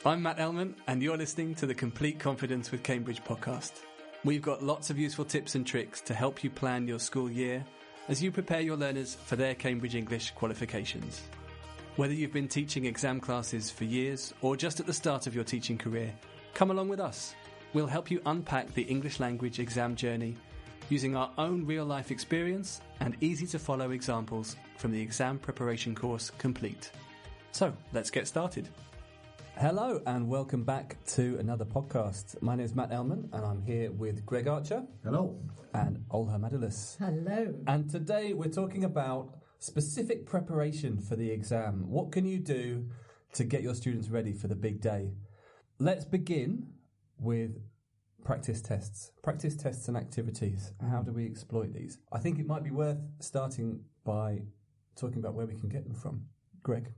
I'm Matt Elman, and you're listening to the Complete Confidence with Cambridge podcast. We've got lots of useful tips and tricks to help you plan your school year as you prepare your learners for their Cambridge English qualifications. Whether you've been teaching exam classes for years or just at the start of your teaching career, come along with us. We'll help you unpack the English language exam journey using our own real-life experience and easy-to-follow examples from the exam preparation course Complete. So, let's get started. Hello and welcome back to another podcast. My name is Matt Elman and I'm here with Greg Archer. Hello. And Olha Madalis. Hello. And today we're talking about specific preparation for the exam. What can you do to get your students ready for the big day? Let's begin with practice tests. Practice tests and activities. How do we exploit these? I think it might be worth starting by talking about where we can get them from. Greg?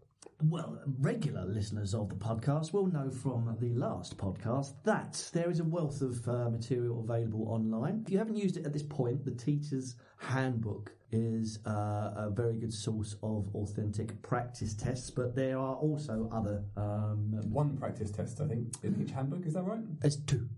Well, regular listeners of the podcast will know from the last podcast that there is a wealth of material available online. If you haven't used it at this point, the Teacher's Handbook is a very good source of authentic practice tests, but there are also other... One practice test, I think, in each handbook, is that right? It's two.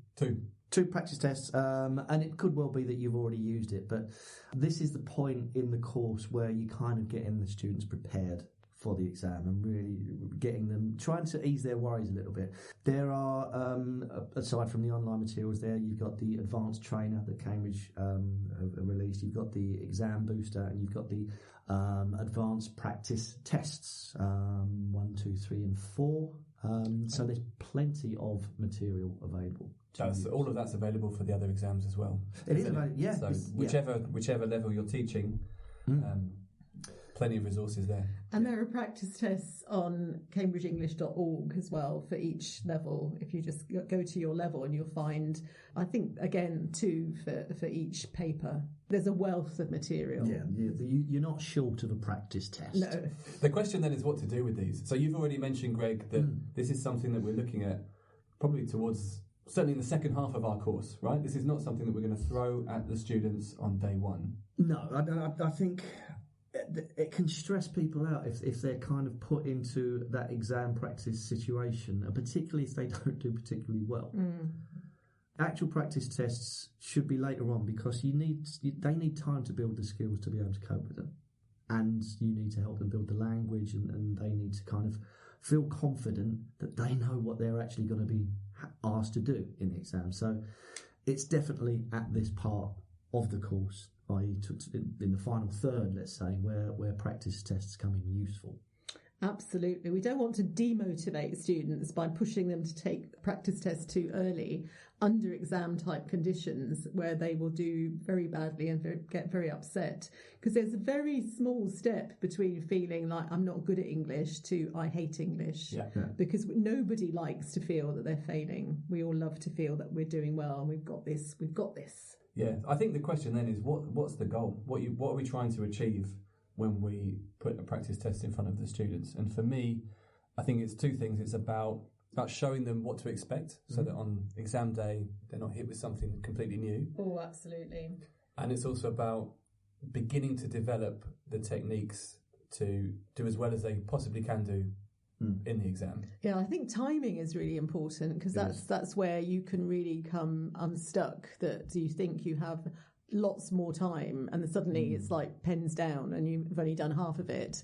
Two practice tests, and it could well be that you've already used it, but this is the point in the course where you kind of getting the students prepared for the exam and really getting them, trying to ease their worries a little bit. There are, aside from the online materials there, you've got the Advanced Trainer that Cambridge have released, you've got the Exam Booster, and you've got the Advanced Practice Tests, 1, 2, 3 and 4. So there's plenty of material available. All of that's available for the other exams as well. It is available, yeah. So whichever level you're teaching, plenty of resources there. And there are practice tests on cambridgeenglish.org as well for each level. If you just go to your level and you'll find, I think, again, 2 for each paper. There's a wealth of material. Yeah, you're not short of a practice test. No. The question then is what to do with these. So you've already mentioned, Greg, that this is something that we're looking at probably towards, certainly in the second half of our course, right? This is not something that we're going to throw at the students on day one. No, I think it can stress people out if they're kind of put into that exam practice situation, and particularly if they don't do particularly well. Actual practice tests should be later on because they need time to build the skills to be able to cope with them, and you need to help them build the language, and they need to kind of feel confident that they know what they're actually going to be asked to do in the exam. So it's definitely at this part of the course, i.e. in the final third, let's say, where practice tests come in useful. Absolutely. We don't want to demotivate students by pushing them to take practice tests too early under exam type conditions where they will do very badly and get very upset, because there's a very small step between feeling like I'm not good at English to I hate English. Yeah. Because nobody likes to feel that they're failing. We all love to feel that we're doing well and we've got this. Yeah, I think the question then is what's the goal? What are we trying to achieve when we put a practice test in front of the students? And for me, I think it's 2 things. It's about showing them what to expect so that on exam day they're not hit with something completely new. Oh, absolutely. And it's also about beginning to develop the techniques to do as well as they possibly can do in the exam. Yeah, I think timing is really important because that's where you can really come unstuck, that you think you have lots more time and then suddenly it's like pens down and you've only done half of it,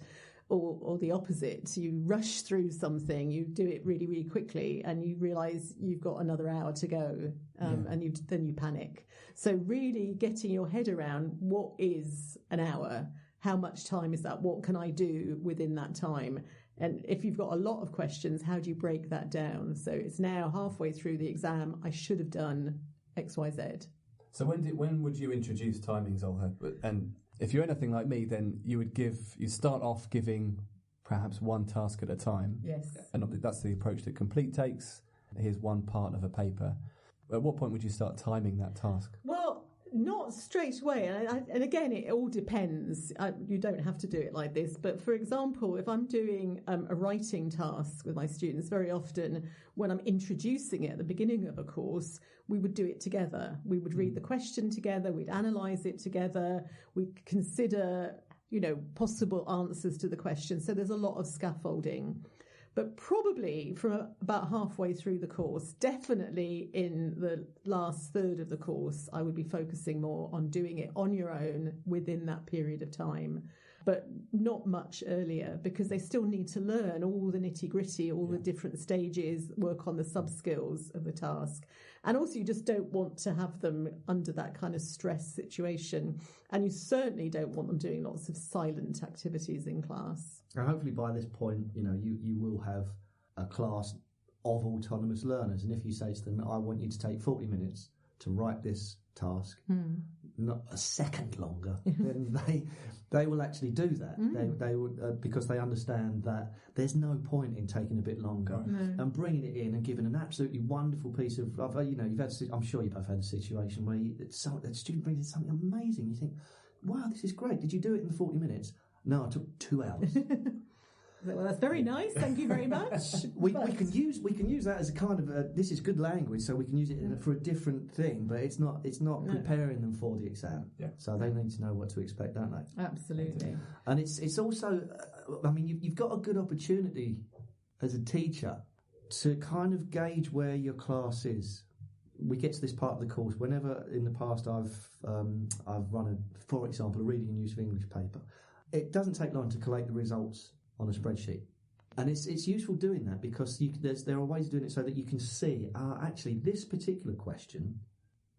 or the opposite, you rush through something, you do it really, really quickly and you realise you've got another hour to go, and then you panic. So really getting your head around what is an hour, how much time is that, what can I do within that time? And if you've got a lot of questions, how do you break that down? So it's now halfway through the exam, I should have done X, Y, Z. So when would you introduce timings, Olha? And if you're anything like me, then you start off giving perhaps one task at a time. Yes. And that's the approach that Complete takes. Here's one part of a paper. At what point would you start timing that task? Well, not straight away. And again, it all depends. You don't have to do it like this. But for example, if I'm doing a writing task with my students, very often when I'm introducing it at the beginning of a course, we would do it together. We would read the question together. We'd analyse it together. We'd consider, possible answers to the question. So there's a lot of scaffolding. But probably from about halfway through the course, definitely in the last third of the course, I would be focusing more on doing it on your own within that period of time, but not much earlier, because they still need to learn all the nitty-gritty, all the different stages, work on the sub-skills of the task. And also you just don't want to have them under that kind of stress situation. And you certainly don't want them doing lots of silent activities in class. And hopefully by this point, you will have a class of autonomous learners. And if you say to them, I want you to take 40 minutes to write this task, not a second longer, then they will actually do that. They will, because they understand that there's no point in taking a bit longer and bringing it in and giving an absolutely wonderful piece of, you've had, I'm sure you've both had a situation where a student brings in something amazing. You think, wow, this is great. Did you do it in 40 minutes? No, it took 2 hours. Well, that's very nice. Thank you very much. we can use that as a kind of this is good language, so we can use it for a different thing. But it's not preparing them for the exam. Yeah. So they need to know what to expect, don't they? Absolutely. And it's also, you've got a good opportunity as a teacher to kind of gauge where your class is. We get to this part of the course. Whenever in the past I've run for example, a reading and use of English paper, it doesn't take long to collate the results on a spreadsheet, and it's useful doing that because there are ways of doing it so that you can see actually this particular question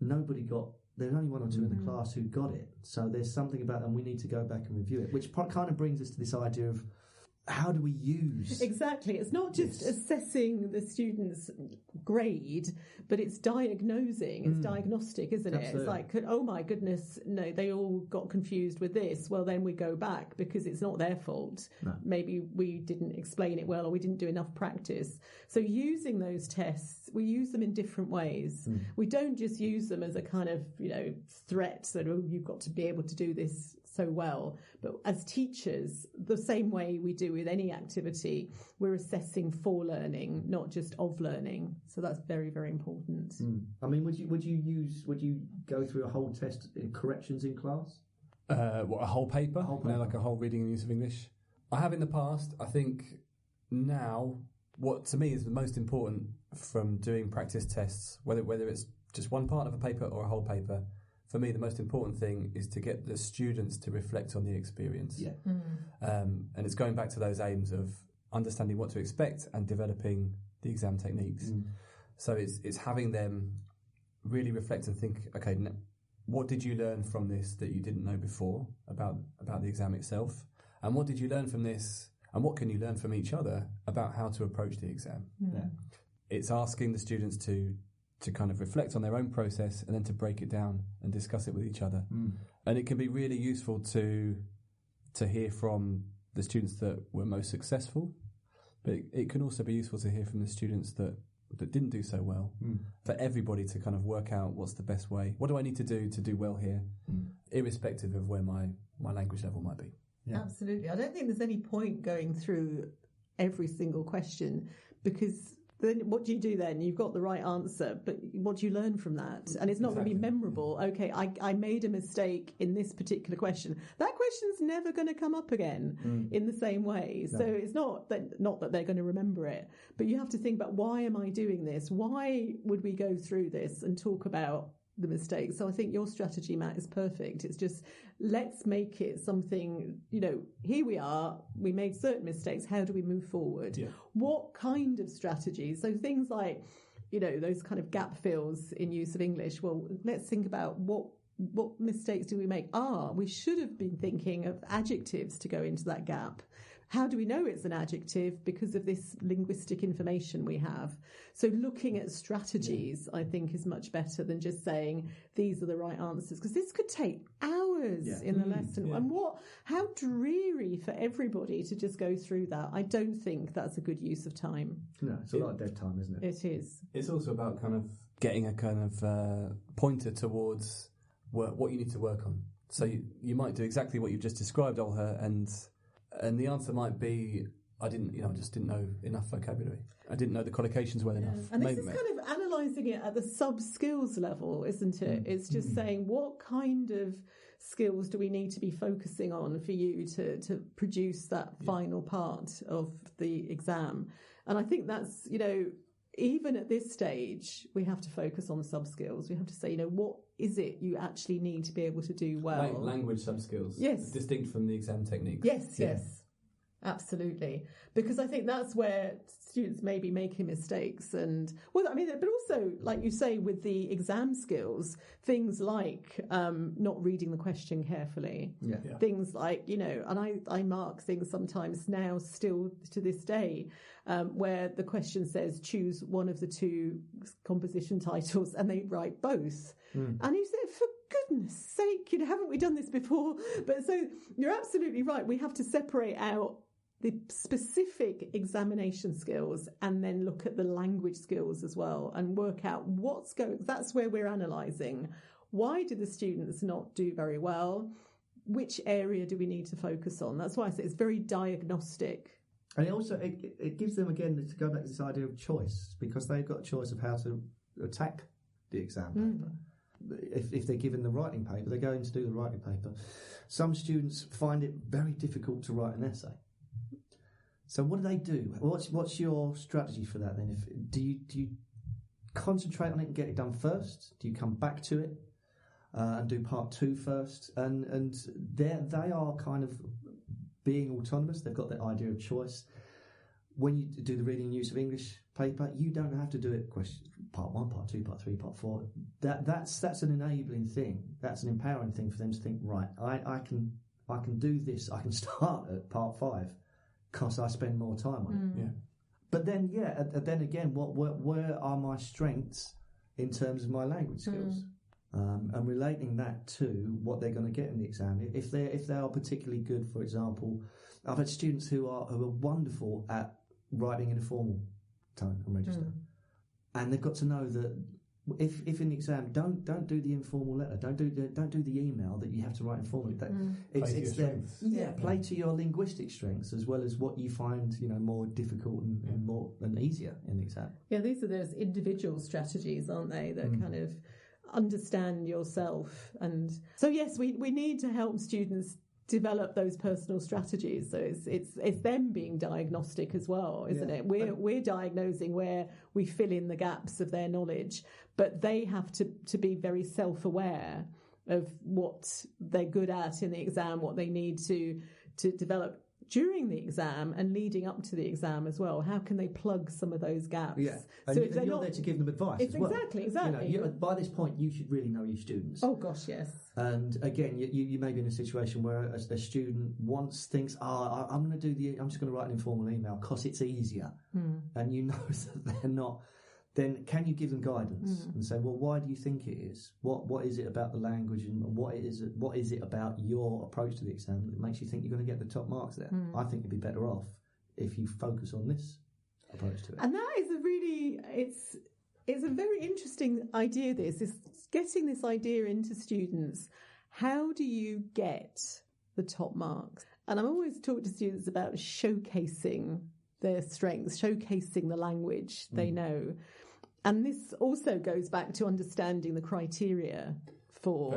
there's only 1 or 2 in the class who got it, so there's something about them we need to go back and review it, which kind of brings us to this idea of how do we use exactly. It's not just assessing the student's grade, but it's diagnosing. It's diagnostic, isn't it? It's like, oh my goodness, no, they all got confused with this. Well, then we go back because it's not their fault. No. Maybe we didn't explain it well, or we didn't do enough practice. So using those tests, we use them in different ways. We don't just use them as a kind of threat that you've got to be able to do this so well, but as teachers, the same way we do with any activity, we're assessing for learning, not just of learning. So that's very, very important. Would you go through a whole test in corrections in class? A whole paper? Like a whole reading and use of English? I have in the past. I think now, what to me is the most important from doing practice tests, whether it's just one part of a paper or a whole paper, for me, the most important thing is to get the students to reflect on the experience. Yeah. And it's going back to those aims of understanding what to expect and developing the exam techniques. So it's having them really reflect and think, okay, what did you learn from this that you didn't know before about the exam itself? And what did you learn from this? And what can you learn from each other about how to approach the exam? Yeah. It's asking the students to kind of reflect on their own process and then to break it down and discuss it with each other. And it can be really useful to hear from the students that were most successful, but it can also be useful to hear from the students that didn't do so well, for everybody to kind of work out what's the best way. What do I need to do well here, irrespective of where my language level might be? Yeah. Absolutely. I don't think there's any point going through every single question, because then what do you do then? You've got the right answer, but what do you learn from that? And it's not going to be memorable. Okay, I made a mistake in this particular question. That question's never going to come up again in the same way. No. So it's not that they're going to remember it, but you have to think about, why am I doing this? Why would we go through this and talk about the mistakes? So I think your strategy, Matt, is perfect. It's just, let's make it something, here we are, we made certain mistakes, how do we move forward? Yeah. What kind of strategies? So things like, those kind of gap fills in use of English. Well, let's think about what mistakes do we make? We should have been thinking of adjectives to go into that gap. How do we know it's an adjective? Because of this linguistic information we have. So looking at strategies, I think, is much better than just saying these are the right answers, because this could take hours in the lesson. Yeah. And how dreary for everybody to just go through that. I don't think that's a good use of time. No, it's a lot of dead time, isn't it? It is. It's also about kind of getting a kind of pointer towards what you need to work on. So you might do exactly what you've just described, Olha, and the answer might be, I just didn't know enough vocabulary. I didn't know the collocations well enough. And this is kind of analysing it at the sub-skills level, isn't it? It's just saying, what kind of skills do we need to be focusing on for you to produce that final part of the exam? And I think that's, even at this stage, we have to focus on sub-skills. We have to say, what is it you actually need to be able to do well? Language sub-skills. Yes. Distinct from the exam techniques. Yes. Absolutely. Because I think that's where students may be making mistakes. But also, like you say, with the exam skills, things like not reading the question carefully. Yeah. Things like, and I mark things sometimes now still to this day where the question says choose one of the two composition titles and they write both. And you say, for goodness sake, haven't we done this before? But so you're absolutely right. We have to separate out the specific examination skills and then look at the language skills as well and work out what's going. That's where we're analysing. Why did the students not do very well? Which area do we need to focus on? That's why I say it's very diagnostic. And it gives them, again, to go back to this idea of choice, because they've got a choice of how to attack the exam paper. If they're given the writing paper, they're going to do the writing paper. Some students find it very difficult to write an essay. So what do? What's your strategy for that then? Do you concentrate on it and get it done first? Do you come back to it and do part 2 first? And they are kind of being autonomous. They've got that idea of choice. When you do the reading and use of English paper, you don't have to do it part 1, part 2, part 3, part 4. That's an enabling thing. That's an empowering thing for them to think, right, I can do this. I can start at part 5. Because I spend more time on it. Yeah. But then, then again, where are my strengths in terms of my language skills? And relating that to what they're going to get in the exam. If they are particularly good, for example, I've had students who are wonderful at writing in a formal tone and register, and they've got to know that if in the exam, don't do the informal letter, don't do the email that you have to write informally. Play to your linguistic strengths as well as what you find more difficult and more and easier in the exam. Yeah, these are those individual strategies, aren't they? That kind of understand yourself, and so yes, we need to help students develop those personal strategies. So it's them being diagnostic as well, isn't it? We're diagnosing where we fill in the gaps of their knowledge, but they have to be very self-aware of what they're good at in the exam, what they need to develop during the exam and leading up to the exam as well. How can they plug some of those gaps? Yeah, and, so you're there to give them advice as well. Exactly. By this point, you should really know your students. Oh gosh, yes. And again, you may be in a situation where a student thinks, I'm just going to write an informal email because it's easier, and you know that they're not. Then can you give them guidance and say, well, why do you think it is? What is it about the language and what is it about your approach to the exam that makes you think you're going to get the top marks there? I think you'd be better off if you focus on this approach to it. And that is it's a very interesting idea. This is getting this idea into students. How do you get the top marks? And I'm always talking to students about showcasing their strengths, showcasing the language they know. And this also goes back to understanding the criteria for,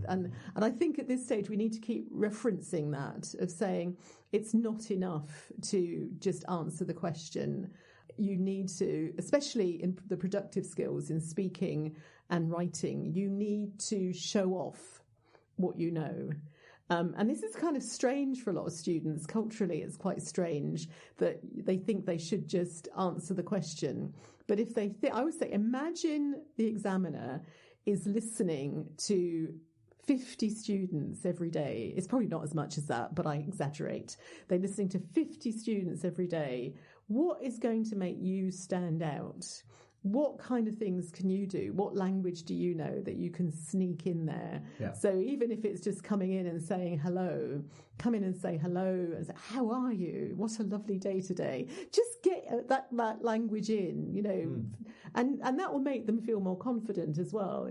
and I think at this stage we need to keep referencing that, of saying it's not enough to just answer the question. You need to, especially in the productive skills in speaking and writing, you need to show off what you know. And this is kind of strange for a lot of students. Culturally, it's quite strange that they think they should just answer the question. But if they I would say, imagine the examiner is listening to 50 students every day. It's probably not as much as that, but I exaggerate. They're listening to 50 students every day. What is going to make you stand out? What kind of things can you do? What language do you know that you can sneak in there? Yeah. So even if it's just coming in and saying hello, come in and say hello and say, how are you? What a lovely day today. Just get that language in, and that will make them feel more confident as well.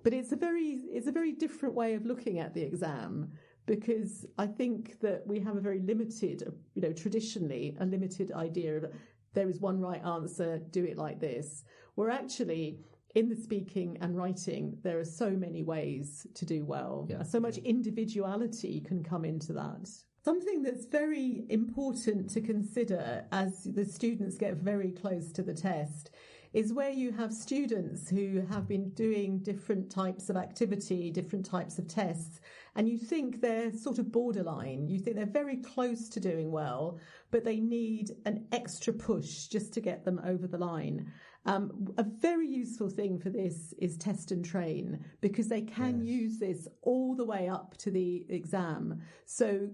But it's a very different way of looking at the exam because I think that we have a very limited, traditionally a limited idea of there is one right answer, do it like this. Where actually in the speaking and writing, there are so many ways to do well. Yeah. So much individuality can come into that. Something that's very important to consider as the students get very close to the test is where you have students who have been doing different types of activity, different types of tests, and you think they're sort of borderline. You think they're very close to doing well, but they need an extra push just to get them over the line. A very useful thing for this is test and train, because they can use this all the way up to the exam. So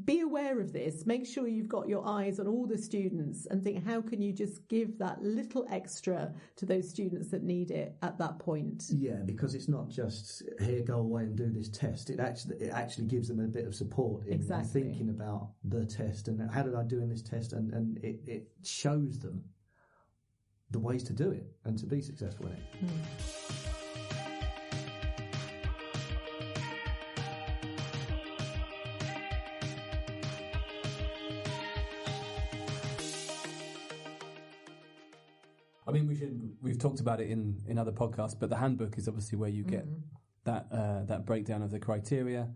be aware of this. Make sure you've got your eyes on all the students and think, how can you just give that little extra to those students that need it at that point? Yeah, because it's not just, here, go away and do this test. It actually gives them a bit of support in thinking about the test and how did I do in this test, and it shows them the ways to do it and to be successful in it. I mean, we've talked about it in other podcasts, but the handbook is obviously where you get that breakdown of the criteria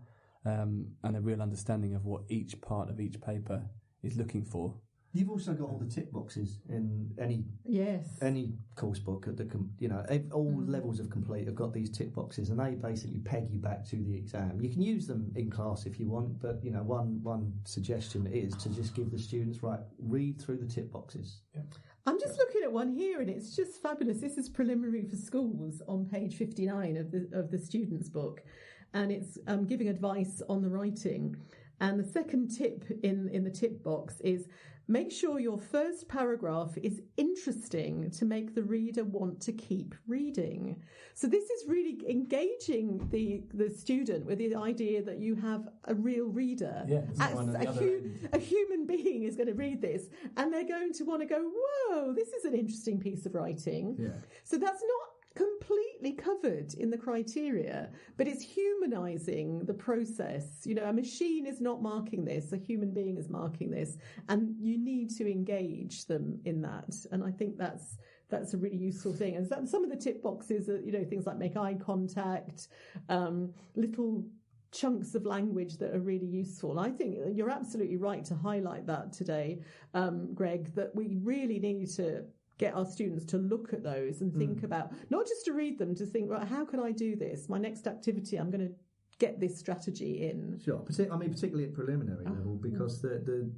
and a real understanding of what each part of each paper is looking for. You've also got all the tick boxes in any course book that all levels of complete have got these tick boxes, and they basically peg you back to the exam. You can use them in class if you want, but one suggestion is to just give the students read through the tick boxes. Yeah. I'm just looking at one here, and it's just fabulous. This is Preliminary for Schools on page 59 of the students' book, and it's giving advice on the writing. And the second tip in the tip box is, make sure your first paragraph is interesting to make the reader want to keep reading. So this is really engaging the student with the idea that you have a real reader. Yeah, a human being is going to read this, and they're going to want to go, whoa, this is an interesting piece of writing. Yeah. So that's not completely covered in the criteria, but it's humanizing the process. A machine is not marking this, a human being is marking this, and you need to engage them in that. And I think that's a really useful thing. And some of the tip boxes are, things like make eye contact, little chunks of language that are really useful. And I think you're absolutely right to highlight that today, Greg, that we really need to get our students to look at those and think about, not just to read them, to think, right, how can I do this? My next activity, I'm going to get this strategy in. Sure. Particularly at preliminary level, because the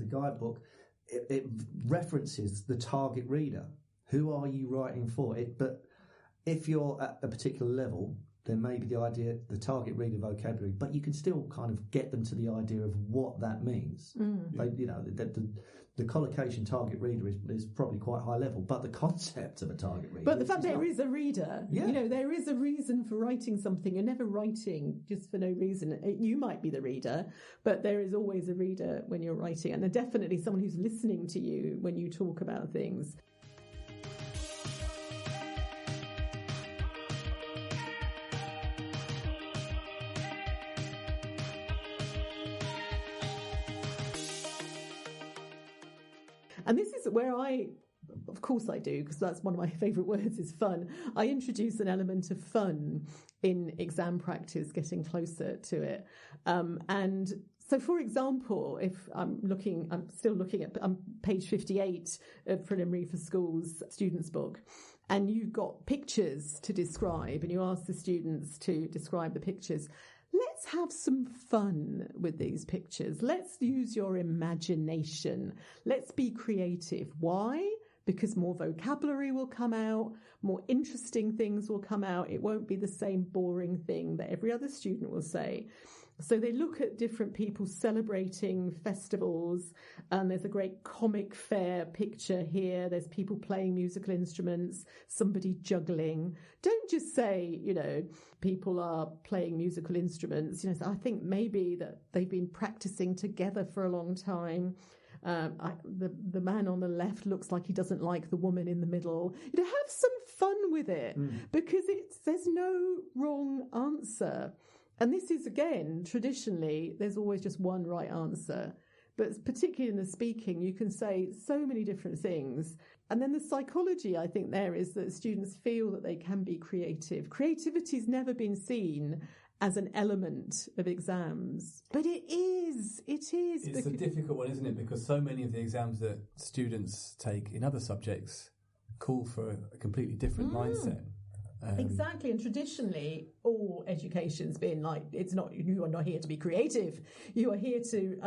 guidebook, it references the target reader. Who are you writing for? But if you're at a particular level, then maybe the target reader vocabulary, but you can still kind of get them to the idea of what that means. The collocation target reader is probably quite high level, but the concept of a target reader. But the fact there is a reader, there is a reason for writing something. You're never writing just for no reason. You might be the reader, but there is always a reader when you're writing, and definitely someone who's listening to you when you talk about things. And this is where of course I do, because that's one of my favourite words is fun. I introduce an element of fun in exam practice, getting closer to it. And so, for example, if I'm still looking at page 58 of Preliminary for Schools students' book, and you've got pictures to describe, and you ask the students to describe the pictures. Let's have some fun with these pictures. Let's use your imagination. Let's be creative. Why? Because more vocabulary will come out, more interesting things will come out. It won't be the same boring thing that every other student will say. So they look at different people celebrating festivals, and there's a great comic fair picture here. There's people playing musical instruments, somebody juggling. Don't just say, people are playing musical instruments. So I think maybe that they've been practicing together for a long time. The man on the left looks like he doesn't like the woman in the middle. Have some fun with it, because there's no wrong answer. And this is, again, traditionally, there's always just one right answer. But particularly in the speaking, you can say so many different things. And then the psychology, I think, there is that students feel that they can be creative. Creativity's never been seen as an element of exams. But it is. It is. It's a difficult one, isn't it? Because so many of the exams that students take in other subjects call for a completely different mindset. Exactly, and traditionally all education's been like, you are not here to be creative, you are here to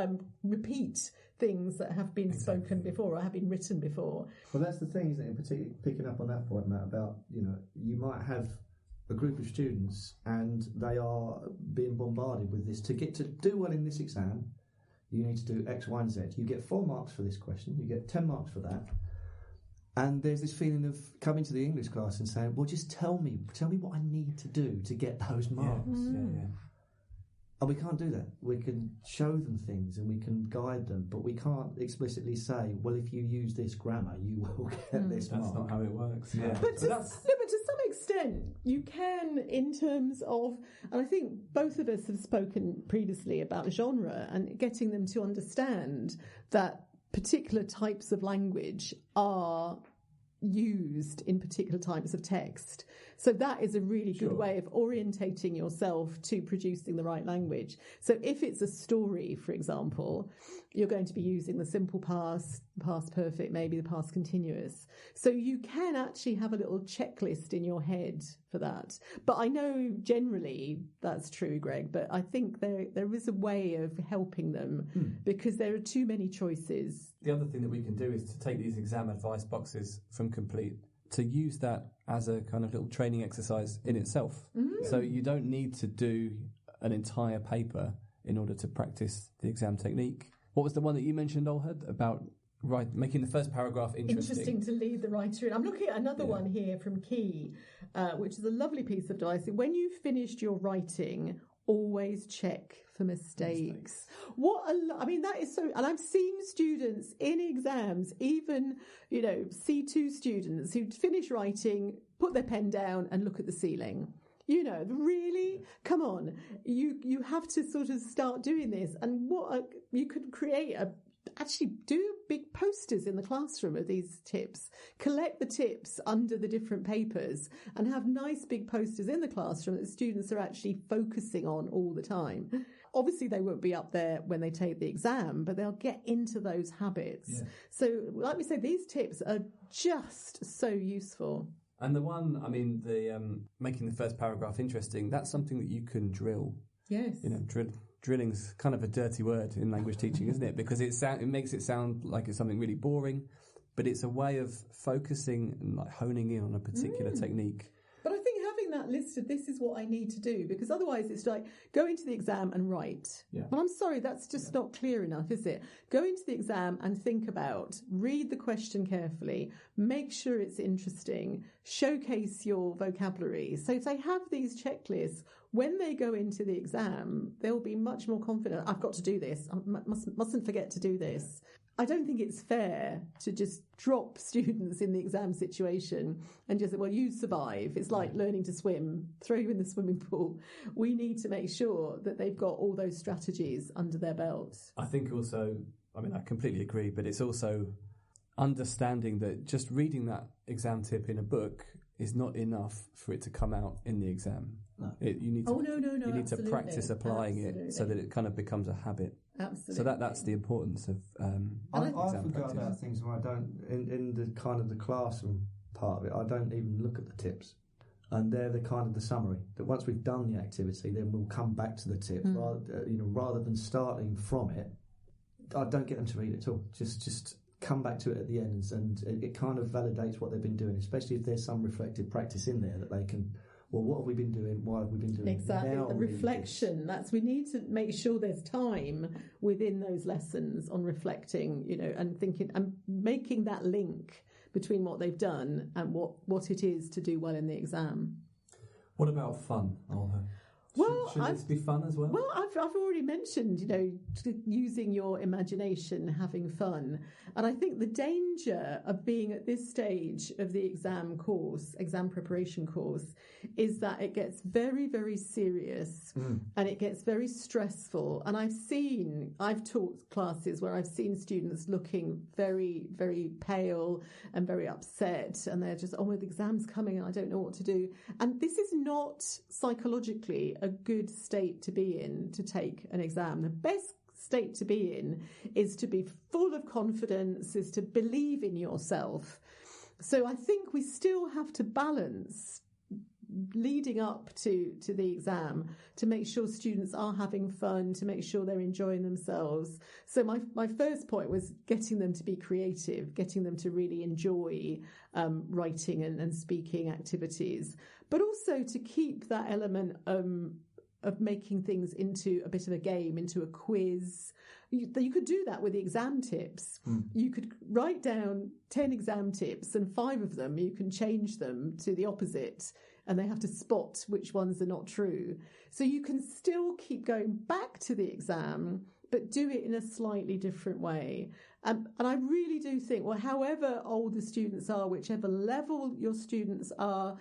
repeat things that have been spoken before or have been written before. Well, that's the thing, isn't it? In particular, picking up on that point, Matt, about, you might have a group of students and they are being bombarded with this. To get to do well in this exam, you need to do X, Y and Z. You get 4 marks for this question, you get 10 marks for that. And there's this feeling of coming to the English class and saying, well, just tell me what I need to do to get those marks. Yeah. And we can't do that. We can show them things and we can guide them, but we can't explicitly say, well, if you use this grammar, you will get this mark. That's not how it works. Yeah. But to some extent, you can, in terms of, and I think both of us have spoken previously about genre and getting them to understand that particular types of language are used in particular types of text. So that is a really good way of orientating yourself to producing the right language. So if it's a story, for example, you're going to be using the simple past, past perfect, maybe the past continuous. So you can actually have a little checklist in your head for that. But I know generally that's true, Greg, but I think there is a way of helping them because there are too many choices. The other thing that we can do is to take these exam advice boxes from Complete, to use that as a kind of little training exercise in itself. So you don't need to do an entire paper in order to practice the exam technique. What was the one that you mentioned, Olhad, about making the first paragraph interesting? Interesting to lead the writer in. I'm looking at another one here from Key, which is a lovely piece of advice. When you've finished your writing, always check for mistakes. That is so, and I've seen students in exams, even, C2 students who finish writing, put their pen down and look at the ceiling. Really? Come on. You have to sort of start doing this. And you could create actually do big posters in the classroom of these tips, collect the tips under the different papers and have nice big posters in the classroom that students are actually focusing on all the time. Obviously, they won't be up there when they take the exam, but they'll get into those habits. Yeah. So, like we say, these tips are just so useful. And the one, the making the first paragraph interesting, that's something that you can drill. Yes. Drilling's kind of a dirty word in language teaching, isn't it? Because it makes it sound like it's something really boring, but it's a way of focusing and like honing in on a particular technique. But I think having that listed, this is what I need to do, because otherwise it's like go into the exam and write. Yeah. But I'm sorry, that's just not clear enough, is it? Go into the exam and think about, read the question carefully, make sure it's interesting, showcase your vocabulary. So if they have these checklists, when they go into the exam, they'll be much more confident. I've got to do this. I mustn't forget to do this. I don't think it's fair to just drop students in the exam situation and just say, well, you survive. It's like learning to swim, throw you in the swimming pool. We need to make sure that they've got all those strategies under their belts. I think also, I completely agree, but it's also understanding that just reading that exam tip in a book is not enough for it to come out in the exam. No. You need to, you need to practice applying it so that it kind of becomes a habit. Absolutely. So that's the importance of I exam often go practice. about things where I don't, in the kind of the classroom part of it, I don't even look at the tips. And they're the kind of the summary, that once we've done the activity, then we'll come back to the tips. Rather than starting from it, I don't get them to read it at all. Just come back to it at the end, and it kind of validates what they've been doing, especially if there's some reflective practice in there that they can, well, what have we been doing? Why have we been doing it? Exactly, the reflection. We need to make sure there's time within those lessons on reflecting, and thinking and making that link between what they've done and what it is to do well in the exam. What about fun, Olha? Well, should this be fun as well? Well, I've already mentioned, using your imagination, having fun. And I think the danger of being at this stage of the exam preparation course, is that it gets very, very serious and it gets very stressful. And I've taught classes where I've seen students looking very, very pale and very upset, and they're just, the exam's coming and I don't know what to do. And this is not psychologically a good state to be in to take an exam. The best state to be in is to be full of confidence, is to believe in yourself. So I think we still have to balance leading up to the exam to make sure students are having fun, to make sure they're enjoying themselves. So my first point was getting them to be creative, getting them to really enjoy writing and speaking activities, but also to keep that element of making things into a bit of a game, into a quiz. You could do that with the exam tips. You could write down 10 exam tips, and 5 of them you can change them to the opposite, and they have to spot which ones are not true. So you can still keep going back to the exam, but do it in a slightly different way. And I really do think, however old the students are, whichever level your students are,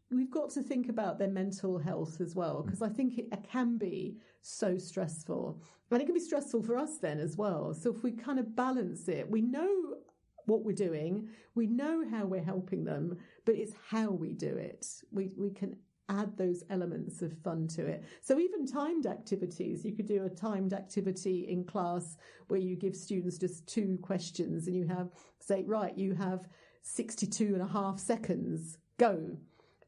we've got to think about their mental health as well, because I think it can be so stressful. And it can be stressful for us then as well. So if we kind of balance it, we know what we're doing, we know how we're helping them, but it's how we do it. We can add those elements of fun to it. So even timed activities, you could do a timed activity in class where you give students just 2 questions and you have 62.5 seconds, go.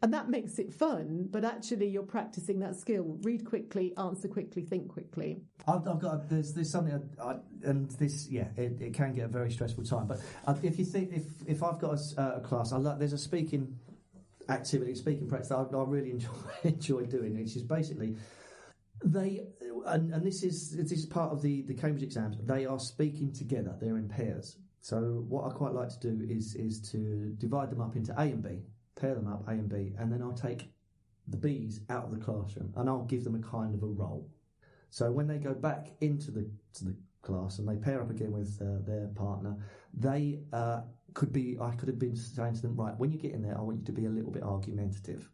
And that makes it fun, but actually you're practicing that skill. Read quickly, answer quickly, think quickly. There's something, and this, it can get a very stressful time. But if you think, if I've got a class, there's a speaking speaking practice that I really enjoy doing, which is basically this is part of the Cambridge exams. They are speaking together. They're in pairs. So what I quite like to do is to divide them up into A and B. Pair them up, A and B, and then I'll take the Bs out of the classroom and I'll give them a kind of a role. So when they go back into the class and they pair up again with their partner, they I could have been saying to them, right, when you get in there, I want you to be a little bit argumentative,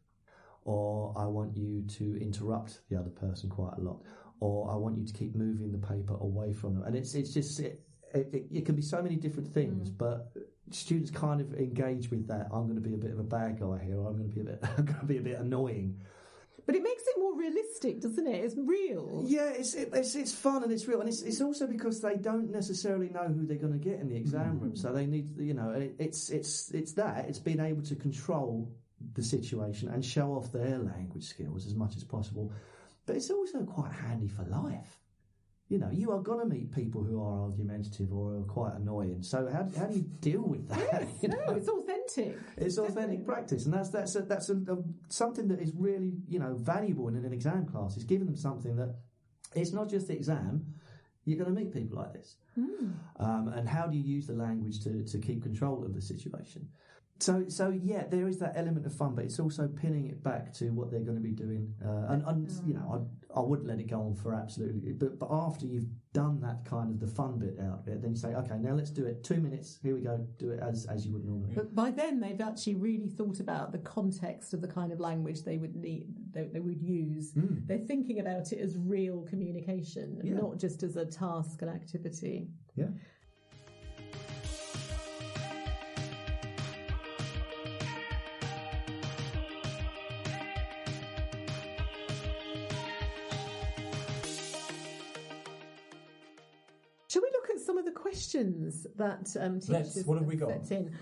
or I want you to interrupt the other person quite a lot, or I want you to keep moving the paper away from them. And it can be so many different things, but students kind of engage with that. I'm going to be a bit of a bad guy here, or I'm going to be a bit annoying. But it makes it more realistic, doesn't it? It's real. Yeah, it's fun and it's real, and it's also because they don't necessarily know who they're going to get in the exam room, so they need, it's being able to control the situation and show off their language skills as much as possible. But it's also quite handy for life. You are going to meet people who are argumentative or are quite annoying. So how do you deal with that? Yes, it's authentic. It's authentic practice, and that's something that is really valuable in an exam class. Is giving them something that it's not just the exam. You're going to meet people like this, and how do you use the language to keep control of the situation? So yeah, there is that element of fun, but it's also pinning it back to what they're going to be doing. I wouldn't let it go on for absolutely, but after you've done that kind of the fun bit out of it, then you say, okay, now let's do it. 2 minutes. Here we go. Do it as you would normally. But by then they've actually really thought about the context of the kind of language they would need, they would use. They're thinking about it as real communication, not just as a task and activity. Yeah. Shall we look at some of the questions that teachers What have we got? sent in?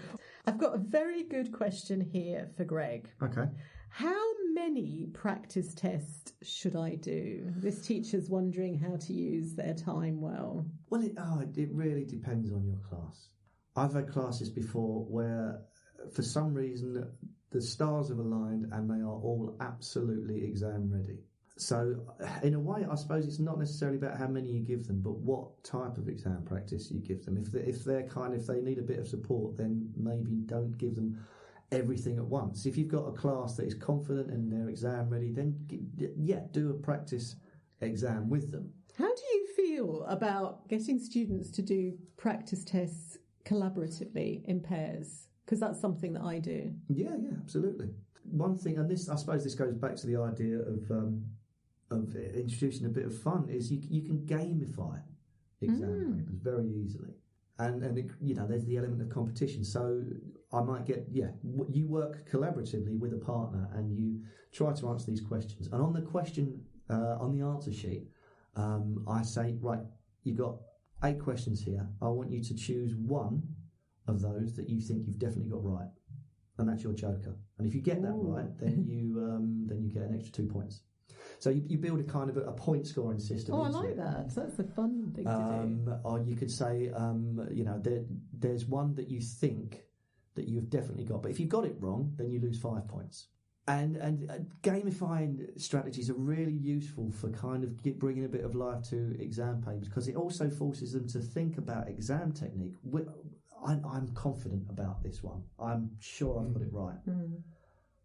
I've got a very good question here for Greg. Okay. How many practice tests should I do? This teacher's wondering how to use their time well. Well, it really depends on your class. I've had classes before where, for some reason, the stars have aligned and they are all absolutely exam ready. So, in a way, I suppose it's not necessarily about how many you give them, but what type of exam practice you give them. If they need a bit of support, then maybe don't give them everything at once. If you've got a class that is confident and they're exam ready, then do a practice exam with them. How do you feel about getting students to do practice tests collaboratively in pairs? Because that's something that I do. Yeah, absolutely. One thing, and I suppose this goes back to the idea of introducing a bit of fun, is you can gamify exam papers very easily. And there's the element of competition. So I might you work collaboratively with a partner and you try to answer these questions. And on the question, on the answer sheet, I say, right, you've got 8 questions here. I want you to choose one of those that you think you've definitely got right. And that's your joker. And if you get that right, then you get an extra 2 points. So you build a kind of a point scoring system. Oh, I like that. So that's a fun thing to do. Or you could say, there's one that you think that you've definitely got, but if you've got it wrong, then you lose 5 points. And gamifying strategies are really useful for kind of bringing a bit of life to exam papers, because it also forces them to think about exam technique. I'm confident about this one. I'm sure I've got it right.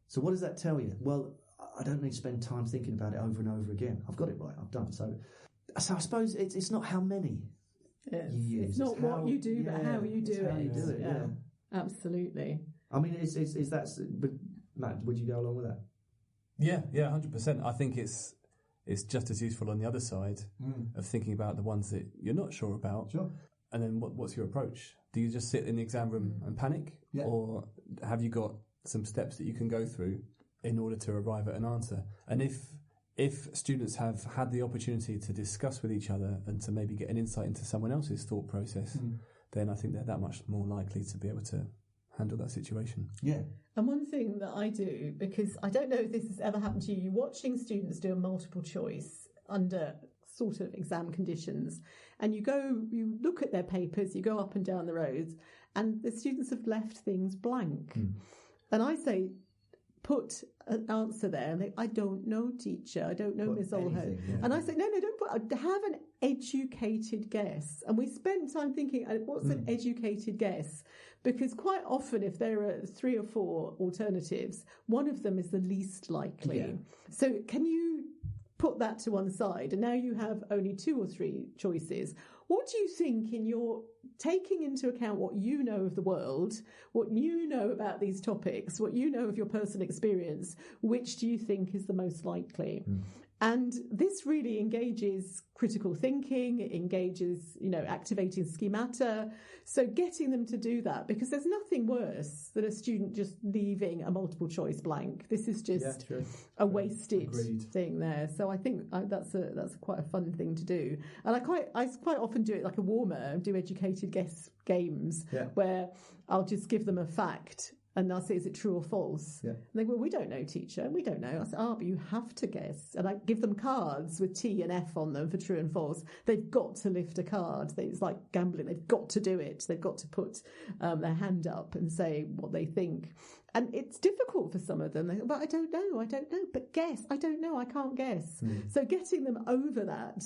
So what does that tell you? Well, I don't need to spend time thinking about it over and over again. I've got it right. I've done. So I suppose it's not how many you use. It's not what you do, but how you do it. Yeah, absolutely. I mean, is that? But Matt, would you go along with that? Yeah, 100%. I think it's just as useful on the other side of thinking about the ones that you're not sure about. Sure. And then what's your approach? Do you just sit in the exam room and panic? Yeah. Or have you got some steps that you can go through in order to arrive at an answer? And if students have had the opportunity to discuss with each other and to maybe get an insight into someone else's thought process, then I think they're that much more likely to be able to handle that situation. Yeah. And one thing that I do, because I don't know if this has ever happened to you, watching students do a multiple choice under sort of exam conditions, and you look at their papers, you go up and down the rows, and the students have left things blank. And I say, put an answer there. And I don't know, teacher. I don't know, Miss Olho. Yeah. And I say, no, don't put. Have an educated guess. And we spend time thinking, what's an educated guess? Because quite often, if there are 3 or 4 alternatives, one of them is the least likely. Yeah. So can you put that to one side? And now you have only 2 or 3 choices. What do you think, in your taking into account what you know of the world, what you know about these topics, what you know of your personal experience, which do you think is the most likely? And this really engages critical thinking, it engages, activating schemata. So getting them to do that, because there's nothing worse than a student just leaving a multiple choice blank. This is just a wasted thing there. So I think that's quite a fun thing to do. And I quite often do it like a warmer, do educated guess games where I'll just give them a fact. And I'll say, is it true or false? Yeah. And they go, well, we don't know, teacher. We don't know. I say, but you have to guess. And I give them cards with T and F on them for true and false. They've got to lift a card. It's like gambling. They've got to do it. They've got to put their hand up and say what they think. And it's difficult for some of them. They go, but I don't know. But guess. I don't know. I can't guess. So getting them over that.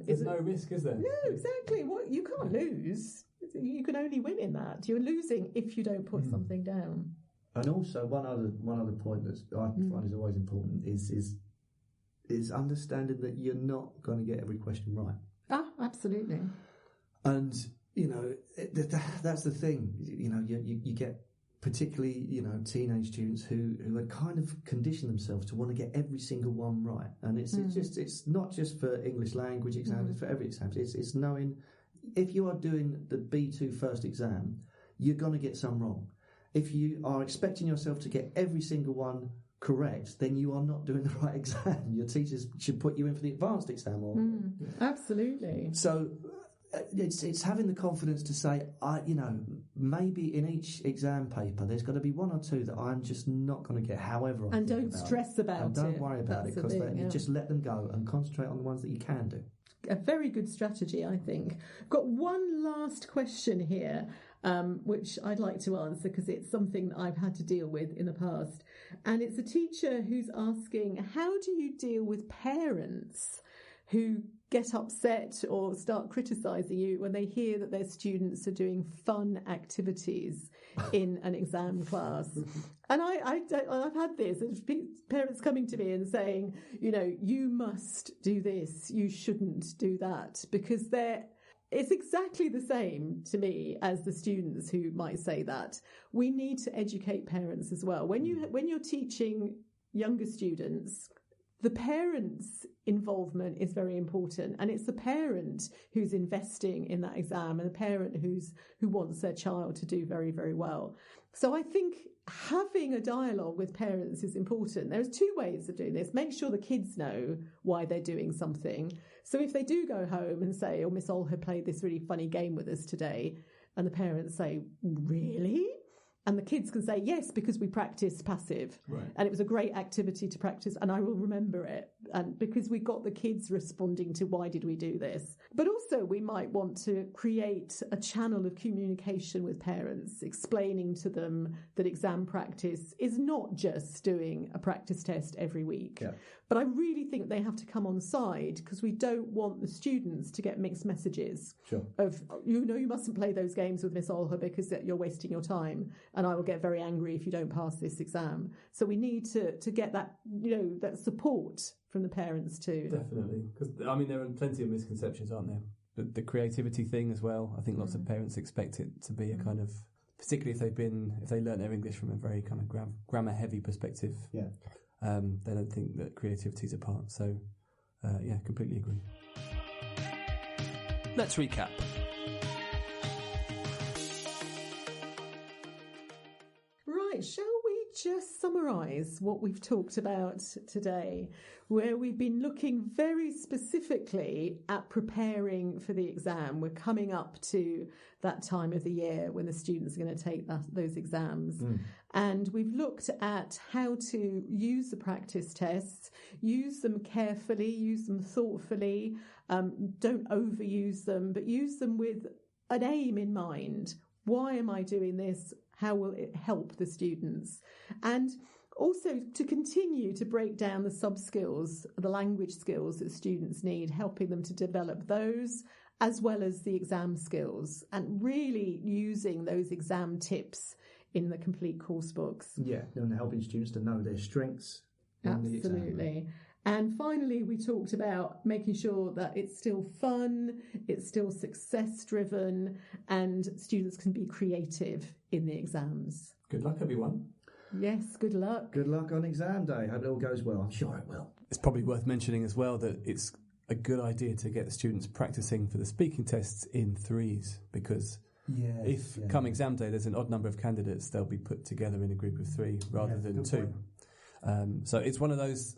There's no risk, is there? No, exactly. You can't lose. You can only win in that. You're losing if you don't put something down. And also one other point that I find is always important is understanding that you're not going to get every question right. Absolutely. And that's the thing. You get particularly teenage students who had kind of conditioned themselves to want to get every single one right. And it's not just for English language exams, it's for every exam. It's knowing, if you are doing the B2 first exam, you're going to get some wrong. If you are expecting yourself to get every single one correct, then you are not doing the right exam. Your teachers should put you in for the advanced exam. Absolutely. So it's having the confidence to say, maybe in each exam paper there's got to be 1 or 2 that I'm just not going to get. However, and don't stress about it. And don't worry about it, because you just let them go and concentrate on the ones that you can do. A very good strategy, I think. I've got one last question here, which I'd like to answer because it's something that I've had to deal with in the past. And it's a teacher who's asking, how do you deal with parents who get upset or start criticising you when they hear that their students are doing fun activities in an exam class. And I've had this, parents coming to me and saying, you must do this, you shouldn't do that, because it's exactly the same to me as the students who might say that. We need to educate parents as well. When you're teaching younger students, the parents' involvement is very important, and it's the parent who's investing in that exam and the parent who wants their child to do very, very well. So I think having a dialogue with parents is important. There's two ways of doing this. Make sure the kids know why they're doing something. So if they do go home and say, Miss Olha played this really funny game with us today, and the parents say, really? And the kids can say, yes, because we practiced passive. Right. And it was a great activity to practice, and I will remember it. And because we got the kids responding to why did we do this. But also we might want to create a channel of communication with parents, explaining to them that exam practice is not just doing a practice test every week. Yeah. But I really think they have to come on side, because we don't want the students to get mixed messages of, you mustn't play those games with Miss Olha because you're wasting your time, and I will get very angry if you don't pass this exam. So we need to get that, that support from the parents too. Definitely. Because, there are plenty of misconceptions, aren't there? But the creativity thing as well, I think lots of parents expect it to be a kind of, particularly if they learn their English from a very kind of grammar-heavy perspective. Yeah. They don't think that creativity is a part. So, completely agree. Let's recap. Right, shall we just summarise what we've talked about today, where we've been looking very specifically at preparing for the exam. We're coming up to that time of the year when the students are going to take those exams. And we've looked at how to use the practice tests, use them carefully, use them thoughtfully, don't overuse them, but use them with an aim in mind. Why am I doing this? How will it help the students? And also to continue to break down the sub-skills, the language skills that students need, helping them to develop those, as well as the exam skills, and really using those exam tips in the complete course books. Yeah, and helping students to know their strengths in the exam. Absolutely. And finally, we talked about making sure that it's still fun, it's still success-driven, and students can be creative in the exams. Good luck, everyone. Yes, good luck. Good luck on exam day. Hope it all goes well. I'm sure it will. It's probably worth mentioning as well that it's a good idea to get the students practicing for the speaking tests in threes, because come exam day there's an odd number of candidates, they'll be put together in a group of three rather than two. So it's one of those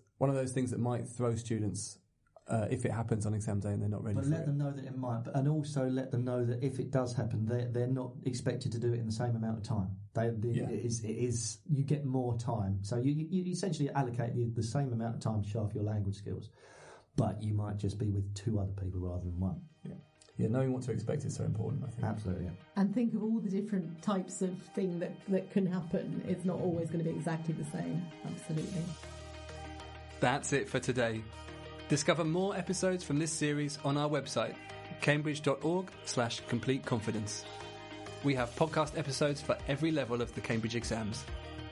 things that might throw students if it happens on exam day and they're not ready for it. But let them know that it might, and also let them know that if it does happen, they're not expected to do it in the same amount of time. It is you get more time, so you essentially allocate the same amount of time to show off your language skills, but you might just be with two other people rather than one. Yeah, knowing what to expect is so important, I think. Absolutely. And think of all the different types of thing that can happen. It's not always going to be exactly the same. Absolutely. That's it for today. Discover more episodes from this series on our website, cambridge.org/completeconfidence. We have podcast episodes for every level of the Cambridge exams.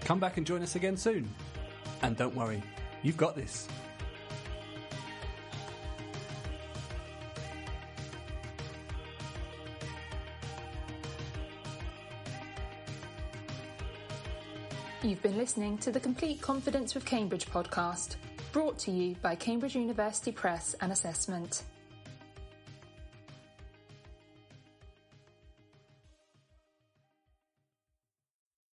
Come back and join us again soon. And don't worry, you've got this. You've been listening to the Complete Confidence with Cambridge podcast, brought to you by Cambridge University Press and Assessment.